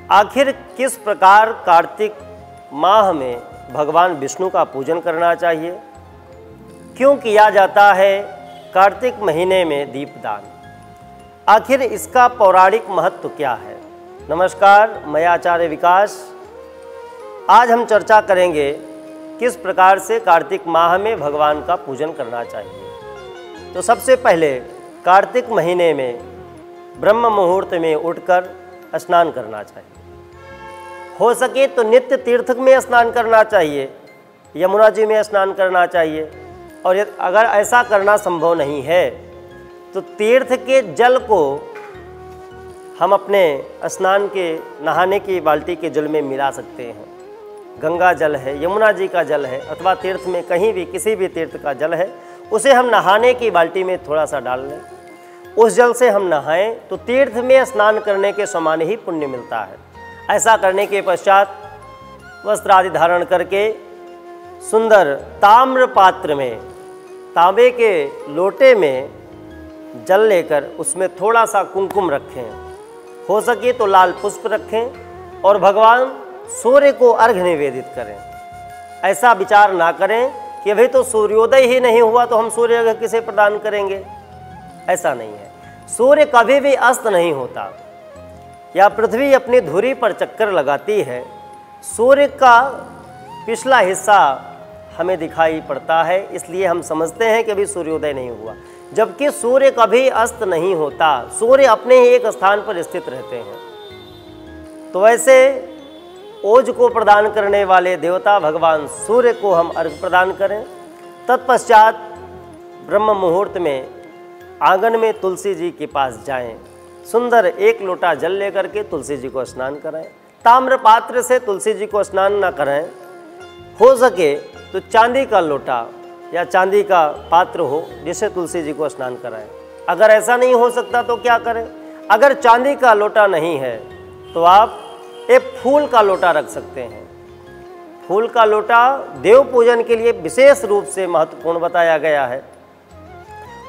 आखिर किस प्रकार कार्तिक माह में भगवान विष्णु का पूजन करना चाहिए? क्यों किया जाता है कार्तिक महीने में दीपदान? आखिर इसका पौराणिक महत्व क्या है? नमस्कार, मैं आचार्य विकास। आज हम चर्चा करेंगे किस प्रकार से कार्तिक माह में भगवान का पूजन करना चाहिए। तो सबसे पहले कार्तिक महीने में ब्रह्म मुहूर्त में उठकर स्नान करना चाहिए। हो सके तो नित्य तीर्थ में स्नान करना चाहिए, यमुना जी में स्नान करना चाहिए। और अगर ऐसा करना संभव नहीं है तो तीर्थ के जल को हम अपने स्नान के नहाने की बाल्टी के जल में मिला सकते हैं। गंगा जल है, यमुना जी का जल है, अथवा तीर्थ में कहीं भी किसी भी तीर्थ का जल है, उसे हम नहाने की बाल्टी में थोड़ा सा डाल लें। उस जल से हम नहाएं तो तीर्थ में स्नान करने के समान ही पुण्य मिलता है। ऐसा करने के पश्चात वस्त्र आदि धारण करके सुंदर ताम्र पात्र में, तांबे के लोटे में जल लेकर उसमें थोड़ा सा कुमकुम रखें, हो सके तो लाल पुष्प रखें और भगवान सूर्य को अर्घ्य निवेदित करें। ऐसा विचार ना करें कि अभी तो सूर्योदय ही नहीं हुआ तो हम सूर्य अर्घ्य किसे प्रदान करेंगे। ऐसा नहीं है। सूर्य कभी भी अस्त नहीं होता। या पृथ्वी अपनी धुरी पर चक्कर लगाती है, सूर्य का पिछला हिस्सा हमें दिखाई पड़ता है, इसलिए हम समझते हैं कि अभी सूर्योदय नहीं हुआ, जबकि सूर्य कभी अस्त नहीं होता। सूर्य अपने ही एक स्थान पर स्थित रहते हैं। तो वैसे ओज को प्रदान करने वाले देवता भगवान सूर्य को हम अर्घ्य प्रदान करें। तत्पश्चात ब्रह्म मुहूर्त में आंगन में तुलसी जी के पास जाएं, सुंदर एक लोटा जल लेकर के तुलसी जी को स्नान कराएं। ताम्र पात्र से तुलसी जी को स्नान न कराएं, हो सके तो चांदी का लोटा या चांदी का पात्र हो जिससे तुलसी जी को स्नान कराएं। अगर ऐसा नहीं हो सकता तो क्या करें? अगर चांदी का लोटा नहीं है तो आप एक फूल का लोटा रख सकते हैं। फूल का लोटा देव पूजन के लिए विशेष रूप से महत्वपूर्ण बताया गया है।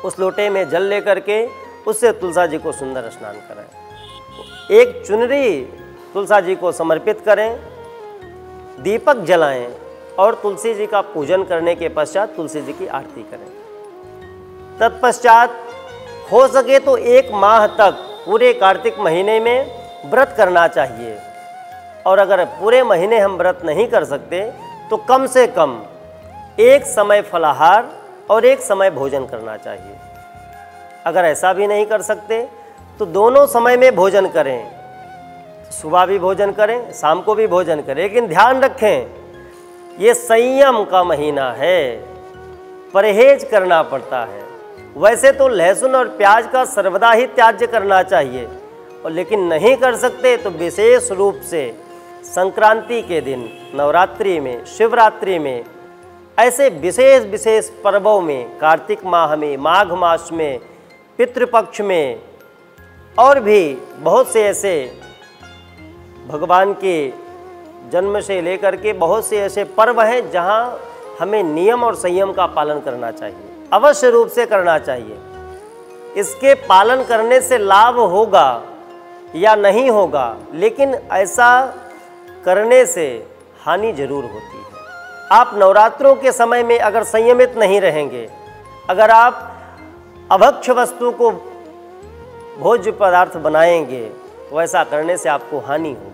उस लोटे में जल लेकर के उससे तुलसा जी को सुंदर स्नान कराएं। एक चुनरी तुलसा जी को समर्पित करें, दीपक जलाएं और तुलसी जी का पूजन करने के पश्चात तुलसी जी की आरती करें। तत्पश्चात हो सके तो 1 माह तक पूरे कार्तिक महीने में व्रत करना चाहिए। और अगर पूरे महीने हम व्रत नहीं कर सकते तो कम से कम एक समय फलाहार और एक समय भोजन करना चाहिए। अगर ऐसा भी नहीं कर सकते तो दोनों समय में भोजन करें, सुबह भी भोजन करें, शाम को भी भोजन करें। लेकिन ध्यान रखें, ये संयम का महीना है, परहेज करना पड़ता है। वैसे तो लहसुन और प्याज का सर्वदा ही त्याज्य करना चाहिए, और लेकिन नहीं कर सकते तो विशेष रूप से संक्रांति के दिन, नवरात्रि में, शिवरात्रि में, ऐसे विशेष विशेष पर्वों में, कार्तिक माह में, माघ मास में, पितृपक्ष में और भी बहुत से ऐसे भगवान के जन्म से लेकर के बहुत से ऐसे पर्व हैं जहां हमें नियम और संयम का पालन करना चाहिए, अवश्य रूप से करना चाहिए। इसके पालन करने से लाभ होगा या नहीं होगा, लेकिन ऐसा करने से हानि जरूर होती है। आप नवरात्रों के समय में अगर संयमित नहीं रहेंगे, अगर आप अभक्ष्य वस्तु को भोज्य पदार्थ बनाएंगे तो ऐसा करने से आपको हानि होगी।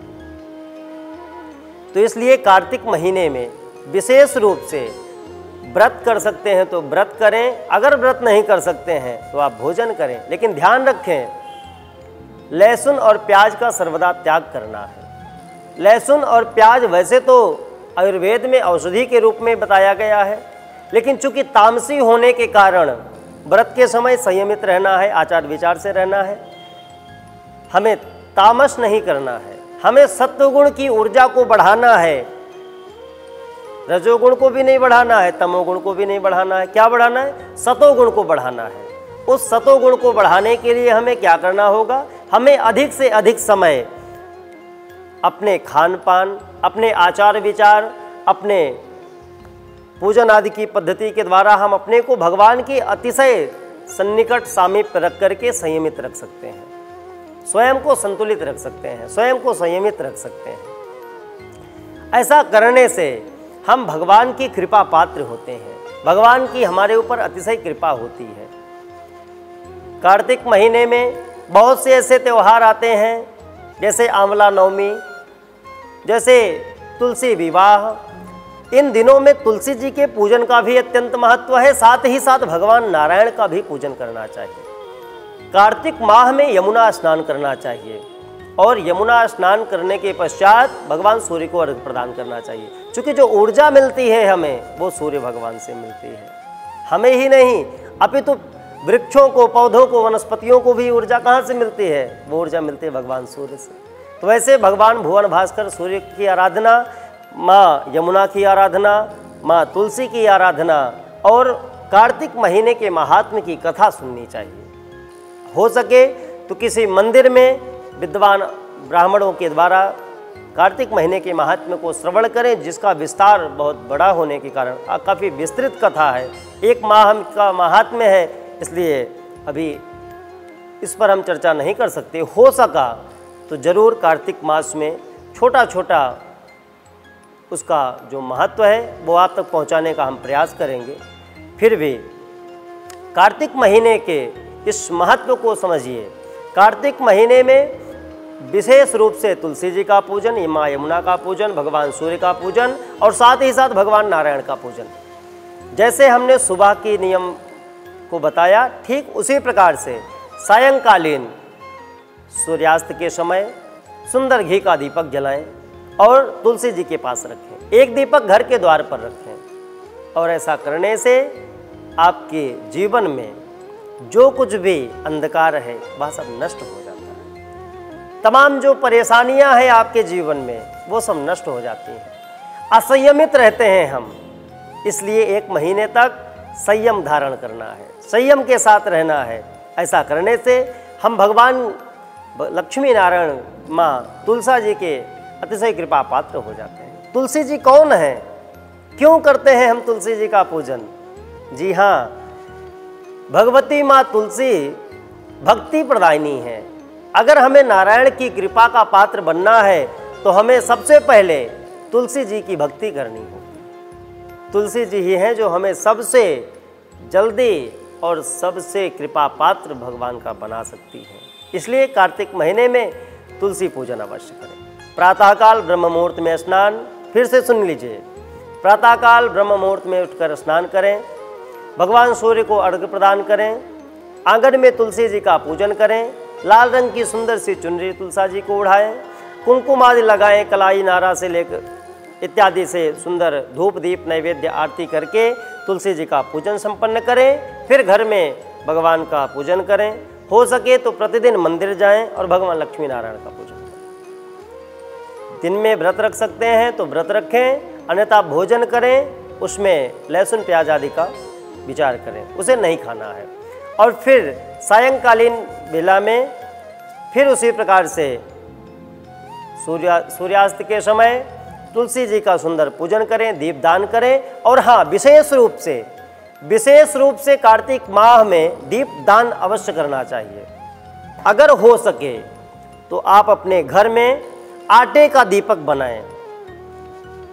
तो इसलिए कार्तिक महीने में विशेष रूप से व्रत कर सकते हैं तो व्रत करें, अगर व्रत नहीं कर सकते हैं तो आप भोजन करें। लेकिन ध्यान रखें, लहसुन और प्याज का सर्वदा त्याग करना है। लहसुन और प्याज वैसे तो आयुर्वेद में औषधि के रूप में बताया गया है, लेकिन चूंकि तामसी होने के कारण व्रत के समय संयमित रहना है, आचार विचार से रहना है। हमें तामस नहीं करना है, हमें सत्वगुण की ऊर्जा को बढ़ाना है। रजोगुण को भी नहीं बढ़ाना है, तमोगुण को भी नहीं बढ़ाना है। क्या बढ़ाना है? सतोगुण को बढ़ाना है। उस सतोगुण को बढ़ाने के लिए हमें क्या करना होगा? हमें अधिक से अधिक समय अपने खान पान, अपने आचार विचार, अपने पूजन आदि की पद्धति के द्वारा हम अपने को भगवान की अतिशय सन्निकट सामीप्य रख करके संयमित रख सकते हैं। स्वयं को संतुलित रख सकते हैं, स्वयं को संयमित रख सकते हैं। ऐसा करने से हम भगवान की कृपा पात्र होते हैं, भगवान की हमारे ऊपर अतिशय कृपा होती है। कार्तिक महीने में बहुत से ऐसे त्यौहार आते हैं, जैसे आंवला नवमी, जैसे तुलसी विवाह। इन दिनों में तुलसी जी के पूजन का भी अत्यंत महत्व है, साथ ही साथ भगवान नारायण का भी पूजन करना चाहिए। कार्तिक माह में यमुना स्नान करना चाहिए और यमुना स्नान करने के पश्चात भगवान सूर्य को अर्घ्य प्रदान करना चाहिए, क्योंकि जो ऊर्जा मिलती है हमें वो सूर्य भगवान से मिलती है। हमें ही नहीं अपितु वृक्षों को, पौधों को, वनस्पतियों को भी ऊर्जा कहाँ से मिलती है? वो ऊर्जा मिलती है भगवान सूर्य से। तो वैसे भगवान भुवन भास्कर सूर्य की आराधना, माँ यमुना की आराधना, माँ तुलसी की आराधना और कार्तिक महीने के महात्म्य की कथा सुननी चाहिए। हो सके तो किसी मंदिर में विद्वान ब्राह्मणों के द्वारा कार्तिक महीने के महात्म्य को श्रवण करें, जिसका विस्तार बहुत बड़ा होने के कारण काफ़ी विस्तृत कथा है, एक माह का महात्म्य है, इसलिए अभी इस पर हम चर्चा नहीं कर सकते। हो सका तो जरूर कार्तिक मास में छोटा छोटा उसका जो महत्व है वो आप तक पहुंचाने का हम प्रयास करेंगे। फिर भी कार्तिक महीने के इस महत्व को समझिए। कार्तिक महीने में विशेष रूप से तुलसी जी का पूजन, माँ यमुना का पूजन, भगवान सूर्य का पूजन और साथ ही साथ भगवान नारायण का पूजन। जैसे हमने सुबह की नियम को बताया, ठीक उसी प्रकार से सायंकालीन सूर्यास्त के समय सुंदर घी का दीपक जलाएं और तुलसी जी के पास रखें। एक दीपक घर के द्वार पर रखें और ऐसा करने से आपके जीवन में जो कुछ भी अंधकार है वह सब नष्ट हो जाता है। तमाम जो परेशानियां हैं आपके जीवन में वो सब नष्ट हो जाती हैं। असंयमित रहते हैं हम, इसलिए एक महीने तक संयम धारण करना है, संयम के साथ रहना है। ऐसा करने से हम भगवान लक्ष्मी नारायण माँ तुलसा जी के अतिशय कृपा पात्र हो जाते हैं। तुलसी जी कौन है? क्यों करते हैं हम तुलसी जी का पूजन? जी हाँ, भगवती माँ तुलसी भक्ति प्रदायिनी है। अगर हमें नारायण की कृपा का पात्र बनना है तो हमें सबसे पहले तुलसी जी की भक्ति करनी होगी। तुलसी जी ही हैं जो हमें सबसे जल्दी और सबसे कृपा पात्र भगवान का बना सकती है। इसलिए कार्तिक महीने में तुलसी पूजन अवश्य करें। प्रातःकाल ब्रह्म मुहूर्त में स्नान, फिर से सुन लीजिए, प्रातःकाल ब्रह्म मुहूर्त में उठकर स्नान करें, भगवान सूर्य को अर्घ्य प्रदान करें, आंगन में तुलसी जी का पूजन करें, लाल रंग की सुंदर सी चुनरी तुलसा जी को उड़ाएं, कुमकुम आदि लगाएं, कलाई नारा से लेकर इत्यादि से सुंदर धूप दीप नैवेद्य आरती करके तुलसी जी का पूजन संपन्न करें। फिर घर में भगवान का पूजन करें। हो सके तो प्रतिदिन मंदिर जाएं और भगवान लक्ष्मी नारायण का पूजन करें। दिन में व्रत रख सकते हैं तो व्रत रखें, अन्यथा भोजन करें, उसमें लहसुन प्याज आदि का विचार करें, उसे नहीं खाना है। और फिर सायंकालीन बेला में फिर उसी प्रकार से सूर्यास्त के समय तुलसी जी का सुंदर पूजन करें, दीपदान करें। और हाँ, विशेष रूप से कार्तिक माह में दीपदान अवश्य करना चाहिए। अगर हो सके तो आप अपने घर में आटे का दीपक बनाएं।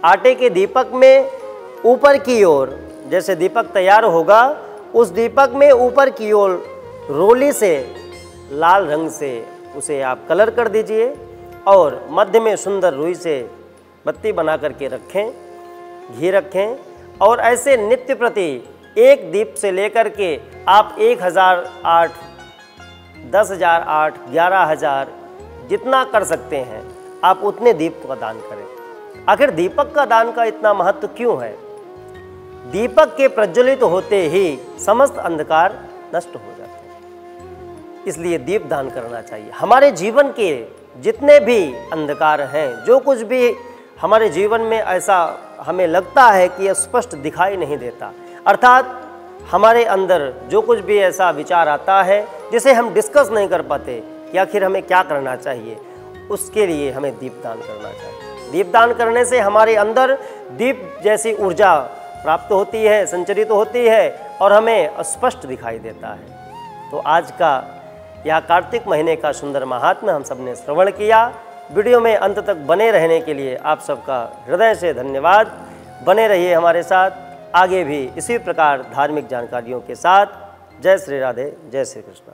आटे के दीपक में ऊपर की ओर, जैसे दीपक तैयार होगा, उस दीपक में ऊपर की ओर रोली से लाल रंग से उसे आप कलर कर दीजिए और मध्य में सुंदर रुई से बत्ती बना करके रखें, घी रखें। और ऐसे नित्य प्रति एक दीप से लेकर के आप 1008, 10,008, 11,000 जितना कर सकते हैं आप उतने दीप का दान करें। आखिर दीपक का दान का इतना महत्व क्यों है? दीपक के प्रज्वलित होते ही समस्त अंधकार नष्ट हो जाते हैं, इसलिए दीप दान करना चाहिए। हमारे जीवन के जितने भी अंधकार हैं, जो कुछ भी हमारे जीवन में ऐसा हमें लगता है कि स्पष्ट दिखाई नहीं देता, अर्थात हमारे अंदर जो कुछ भी ऐसा विचार आता है जिसे हम डिस्कस नहीं कर पाते कि आखिर हमें क्या करना चाहिए, उसके लिए हमें दीपदान करना चाहिए। दीपदान करने से हमारे अंदर दीप जैसी ऊर्जा प्राप्त होती है, संचरित होती है और हमें स्पष्ट दिखाई देता है। तो आज का यह कार्तिक महीने का सुंदर महात्म्य हम सब ने श्रवण किया। वीडियो में अंत तक बने रहने के लिए आप सबका हृदय से धन्यवाद। बने रहिए हमारे साथ, आगे भी इसी प्रकार धार्मिक जानकारियों के साथ। जय श्री राधे, जय श्री कृष्ण।